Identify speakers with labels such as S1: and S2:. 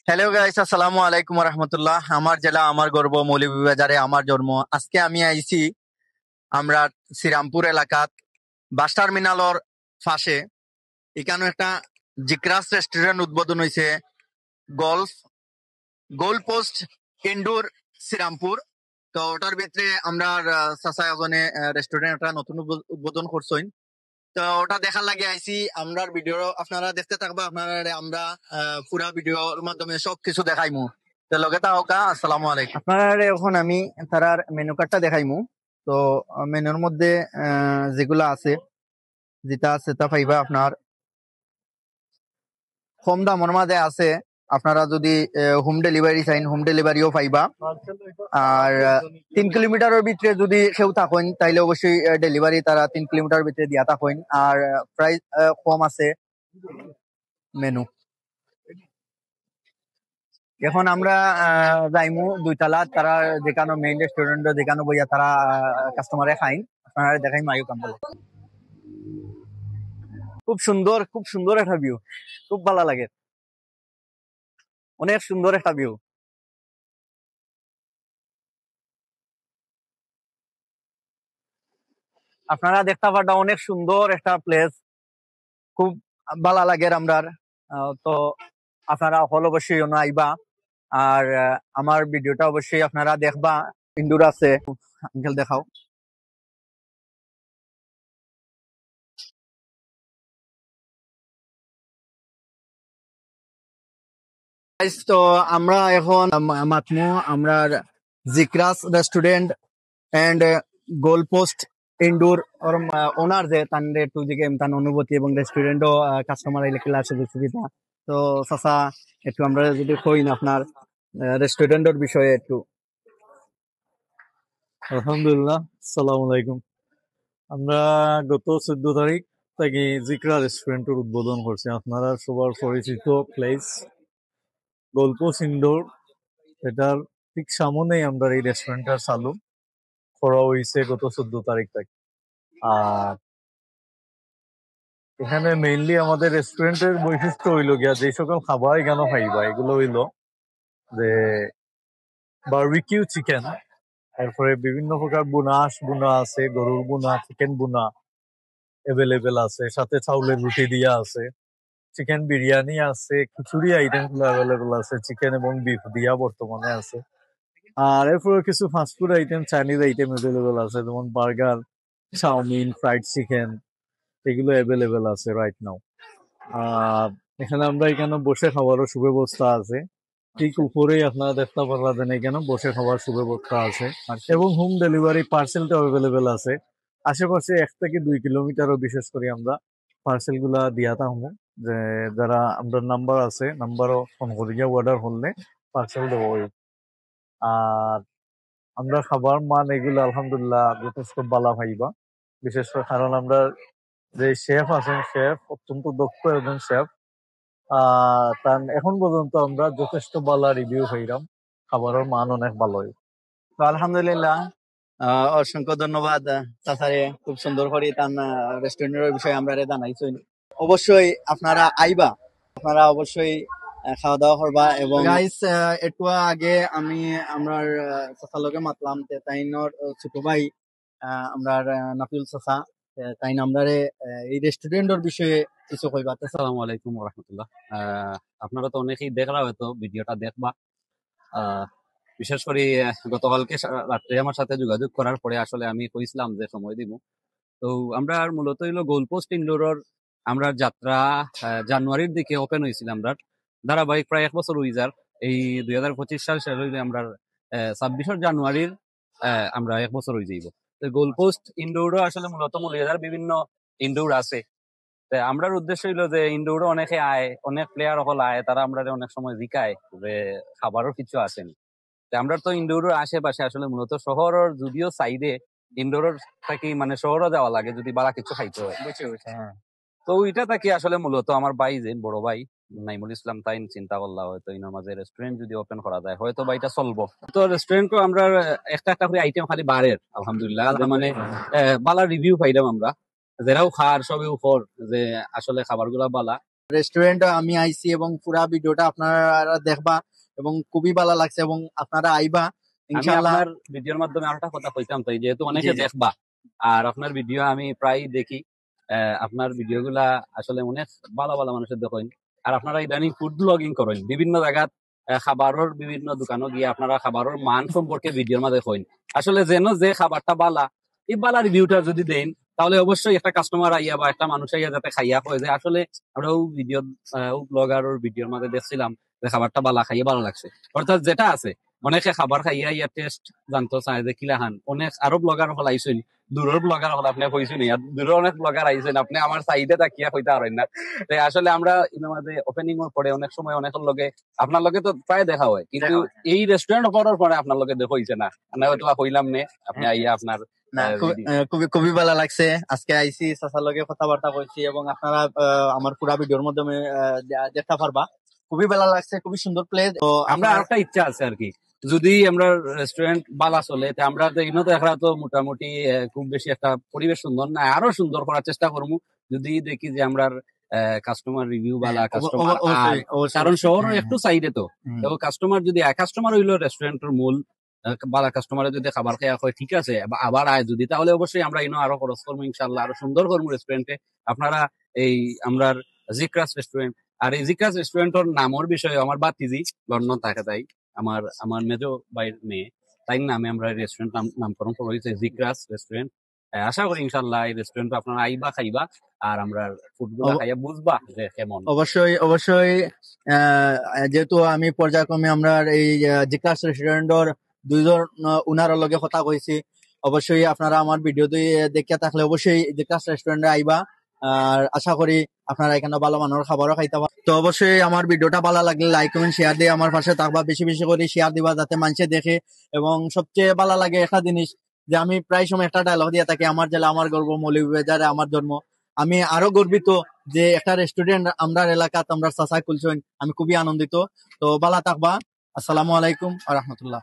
S1: Hello guys, আসসালামু আলাইকুম রহমতুল্লাহ। আমার জেলা, আমার গর্ব, মৌলভীবাজারে আমার জন্ম। আজকে আমি আইছি আমরা শ্রীরামপুর এলাকাত বাস টার্মিনালর পাশে। এখানে একটা জিক্রাস রেস্টুরেন্ট উদ্বোধন হয়েছে। Golf goal post indoor Serampore. তো ওটার ভিতরে আমরা চাচা এজনে রেস্টুরেন্ট একটা নতুন উদ্বোধন করছেন। তো ওটা দেখার লাগে আইছি। আমরা ভিডিও আপনারা দেখতে থাকবা। আপনারা আমরা পুরা ভিডিওর মাধ্যমে সবকিছু দেখাইমু। তো লগে থাকা। আসসালামু আলাইকুম। আপনারা এখন আমি তারার মেনু কার্ডটা দেখাইমু। তো মেনুর মধ্যে যেগুলা আছে, যেটা আছে তা পাইবা আপনার কম দামের মাঝে আছে। আপনারা যদি হোম ডেলিভারি চাইন, হোম ডেলিভারিও পাইবা। আর 3 কিলোমিটারের ভিতরে যদি কেউ থাকেন তাইলে অবশ্যই ডেলিভারি তারা 3 কিলোমিটার ভিতরে দিয়া থাকেন। আর প্রাইস কম আছে মেনু। এখন আমরা যাইমু দুইতলা তারা যেখানে মেইন রেস্টুরেন্ট, যেখানে বইয়া তারা কাস্টমারে খাইন। আপনারা দেখাই মায়ু কাম্পাল। খুব সুন্দর, খুব সুন্দর একটা ভিউ। খুব ভালো লাগে, অনেক সুন্দর একটা ভিউ। আপনারা দেখতে পারটা অনেক সুন্দর একটা প্লেস। খুব ভালো লাগে আমরার। তো আপনারা হল অবশ্যই আইবা। আর আমার ভিডিওটা অবশ্যই আপনারা দেখবা। ইন্দুর আছে, আঙ্কেল দেখাও। Guys, তো আমরা এখন মাতমু আমরা জিক্রাস restaurant and goal post indoor ওনার যে তানরে একটু দিকে তান অনুভূতি এবং রেস্টুরেন্টও কাস্টমার আইলে খেলা সুযোগ সুবিধা। তো চাচা একটু আমরা যদি কই না আপনার রেস্টুরেন্টের বিষয়ে একটু।
S2: আলহামদুলিল্লাহ, আসসালামু আলাইকুম। আমরা গত 14 তারিখ থেকে জিকরা রেস্টুরেন্টের উদ্বোধন করছি। আপনারা সবার পরিচিত প্লেস গোলপোস্ট ইনডোর, এটার ঠিক সামনেই আমরা এই রেস্টুরেন্টটা চালু করা হয়েছে গত 14 তারিখ থেকে। আর এখানে মেইনলি আমাদের রেস্টুরেন্টের বৈশিষ্ট্য হইল গিয়া যে সকল খাবার এখানে খাইবা এগুলো হইল যে বারবিকিউ চিকেন, এরপরে বিভিন্ন প্রকার বুনা আছে, গরুর বুনা, চিকেন বুনা এভেলেবেল আছে, সাথে চাউলের রুটি দিয়া আছে, চিকেন বিরিয়ানি আছে, খিচুড়ি আইটেম গুলো অ্যাভেলেবেল আছে, চিকেন এবং বিফ দিয়া বর্তমানে আছে। আর এরপরে কিছু fast food item, Chinese item available আছে, যেমন বার্গার, চাউমিন, ফ্রাইড চিকেন, এগুলো অ্যাভেলেবেল আছে রাইট নাও। আর এখানে বসে খাওয়ারও সুব্যবস্থা আছে। ঠিক উপরেই আপনারা দেখতে পারবেন এখানে বসে খাওয়ার সুব্যবস্থা আছে এবং হোম ডেলিভারি পার্সেলটাও অ্যাভেলেবেল আছে। আশেপাশে 1 থেকে 2 কিলোমিটারও বিশেষ করে আমরা পার্সেল গুলা দিয়া থাকবো। যে যারা আমরা নাম্বার আছে, নাম্বারও ফোন করিয়া অর্ডার করলে পার্সেল দেবো। আর আমরা খাবার মান এগুলো আলহামদুলিল্লাহ যথেষ্ট ভালো পাইবা। বিশেষ করে কারণ আমরা যে শেফ আছেন, শেফ অত্যন্ত দক্ষ একজন শেফ। তার এখন পর্যন্ত আমরা যথেষ্ট ভালো রিভিউ পাইলাম, খাবারের মান অনেক ভালোই।
S1: তো আলহামদুলিল্লাহ, অসংখ্য ধন্যবাদ চাচারে। খুব সুন্দর করে তার রেস্টুরেন্টের বিষয়ে আমরা জানাইছেন। অবশ্যই আপনারা আইবা, আপনারা অবশ্যই খাওয়া দাওয়া করবা। এবং গাইস, একটু আগে আমরা চাচার লগে মাতলাম তাইনর ছোট ভাই আমরা নাফিউল চাচা। তাই আমরারে এই রেস্টুরেন্টের বিষয়ে কিছু কইবা।
S3: আসসালামু আলাইকুম রহমতুল্লাহ। আপনারা তো অনেকেই দেখলা, হয়তো ভিডিওটা দেখবা। বিশেষ করে গতকালকে রাত্রে আমার সাথে যোগাযোগ করার পরে আসলে আমি কইছিলাম যে সময় দিব। তো আমরা মূলত হইলো গোলপোস্ট ইনডোর আমরা যাত্রা জানুয়ারির দিকে ওপেন হয়েছিল। আমরা ধারাবাহিক প্রায় 1 বছর হয়ে এই 2025 সাল শেষ হইলে আমরা 26 জানুয়ারির আমরা 1 বছর হয়ে যাইব। তো গোলপোস্ট ইনডোরও আসলে মূলত মৌলভীবাজার বিভিন্ন ইনডোর আছে। আমরার উদ্দেশ্য হইলো যে ইনডোরে অনেকে আয়, অনেক প্লেয়ার হল আয়, তারা আমরা অনেক সময় জিকায় যে খাবারও কিছু আসেনি। আমরা তো ইনডোরের আশেপাশে আসলে মূলত শহরের যদিও সাইডে ইনডোরের থাকি মানে শহরও যাওয়া লাগে যদি বালা কিছু খাইতে হয়। হ্যাঁ, তো ওইটা থাকি আসলে মূলত আমার ভাই যে বড় ভাই নাইমুল ইসলাম তাই চিন্তা করলাম হয়তো ইনার মাঝে রেস্টুরেন্ট যদি ওপেন করা যায় হয়তো বা এটা চলবো। তো রেস্টুরেন্টও আমরা একটা করে আইটেম খালি বারের আলহামদুলিল্লাহ মানে বালা রিভিউ পাইলাম আমরা, যারাও খার সবে উপর যে আসলে খাবার গুলা বালা।
S1: রেস্টুরেন্ট আমি আইছি এবং পুরা ভিডিওটা আপনারা দেখবা এবং খুবই ভালো লাগছে এবং আপনারা আইবা
S3: আমি
S1: ইনশাআল্লাহ।
S3: আপনার ভিডিওর মাধ্যমে আরেকটা কথা কইতাম তাই, যেহেতু
S1: জি
S3: অনেকে
S1: জি
S3: দেখবা আর আপনার ভিডিও আমি প্রায় দেখি, আপনার ভিডিওগুলা আসলে অনেক ভালো ভালো মানুষের দেখেন। আর আপনারা ইদানিং ফুড ব্লগিং করেন বিভিন্ন জায়গাত, খাবারের বিভিন্ন দোকানে গিয়ে আপনারা খাবারের মান সম্পর্কে ভিডিওর মাঝে কইন। আসলে যেন যে খাবারটা বালা, এই বালা রিভিউটা যদি দেন, তাহলে অবশ্যই একটা কাস্টমার আইয়া বা একটা মানুষ আইয়া যাতে খাইয়া কয় যে আসলে আমরা ও ভিডিও ও ব্লগার ওর ভিডিওর মাঝে দেখছিলাম যে খাবারটা বালা, খাইয়ে ভালো লাগছে। অর্থাৎ যেটা আছে, অনেকে খাবার খাইয়া ইয়া টেস্ট জানতো চায় যে কিলা খান। অনেক আরো ব্লগার হল আইসেন, দূরের ব্লগার হল আপনি কইছেন, আর দূরের অনেক ব্লগার আইসেন, আপনি আমার সাইডে তাকিয়া কইতে পারেন না। তাই আসলে আমরা এর মাঝে ওপেনিং এর পরে অনেক সময় অনেকের লগে, আপনার লগে তো প্রায় দেখা হয়, কিন্তু
S1: দেখা হয়।
S3: এই রেস্টুরেন্ট করার পরে আপনার লগে দেখা হইছে না, না হয়তো কইলাম নে আপনি আইয়া আপনার
S1: না খুবই খুবই ভালো লাগছে। আজকে আইসি চাচার লগে কথাবার্তা কইছি এবং আপনারা আমার পুরা ভিডিওর মাধ্যমে দেখতে পারবা। খুবই ভালো লাগছে, খুবই সুন্দর প্লেস। তো
S3: আমরা আরেকটা ইচ্ছা আছে আর কি, যদি আমরা রেস্টুরেন্ট বালা চলে, তা আমরা তো এগুলো তো এখন তো মোটামুটি খুব বেশি একটা পরিবেশ সুন্দর না, আরো সুন্দর করার চেষ্টা করবো। যদি দেখি যে আমরা কাস্টমার রিভিউ বালা, কাস্টমার আর কারণ শহরের একটু সাইডে তো কাস্টমার যদি কাস্টমার হইলো রেস্টুরেন্টের মূল বালা, কাস্টমারে যদি খাবার খাওয়া হয় ঠিক আছে, আবার আয় যদি, তাহলে অবশ্যই আমরা ইনো আরো খরচ করবো ইনশাল্লাহ, আরো সুন্দর করবো রেস্টুরেন্টে। আপনারা এই আমরা জিক্রাস রেস্টুরেন্ট, আর এই জিক্রাস রেস্টুরেন্টের নামের বিষয়ে আমার বাতিজি লন্ডন থাকে, তাই আমার আমার মেজো ভাইয়ের মেয়ে, তাই নামে আমরা রেস্টুরেন্ট নামকরণ করেছি জিক্রাস রেস্টুরেন্ট। আশা করি ইনশাল্লাহ এই রেস্টুরেন্ট আপনারা আইবা খাইবা আর আমরা ফুডগুলো খাইয়া বুঝবা যে কেমন।
S1: অবশ্যই অবশ্যই যেহেতু আমি পর্যায়ক্রমে আমরা এই জিকাস রেস্টুরেন্টর দুইজন উনার লগে কথা কইছি, অবশ্যই আপনারা আমার ভিডিও দেখিয়া থাকলে অবশ্যই জিকাস রেস্টুরেন্টে আইবা। আর আশা করি আপনারা এখানে ভালো মানের খাবারও খাইতে পারেন। তো অবশ্যই আমার ভিডিওটা ভালো লাগলে লাইক কমেন্ট শেয়ার দিয়ে আমার পাশে থাকবা, বেশি বেশি করে শেয়ার দিবা যাতে মানুষে দেখে। এবং সবচেয়ে ভালো লাগে একটা জিনিস, যে আমি প্রায় সময় একটা ডায়লগ দিয়ে থাকি, আমার জেলা আমার গর্ব, মৌলভীবাজারে আমার জন্ম। আমি আরো গর্বিত যে একটা রেস্টুরেন্ট আমরা এলাকাত আমরা চাচা খুলছেন, আমি খুবই আনন্দিত। তো ভালো থাকবা। আসসালামু আলাইকুম ওয়া রাহমাতুল্লাহ।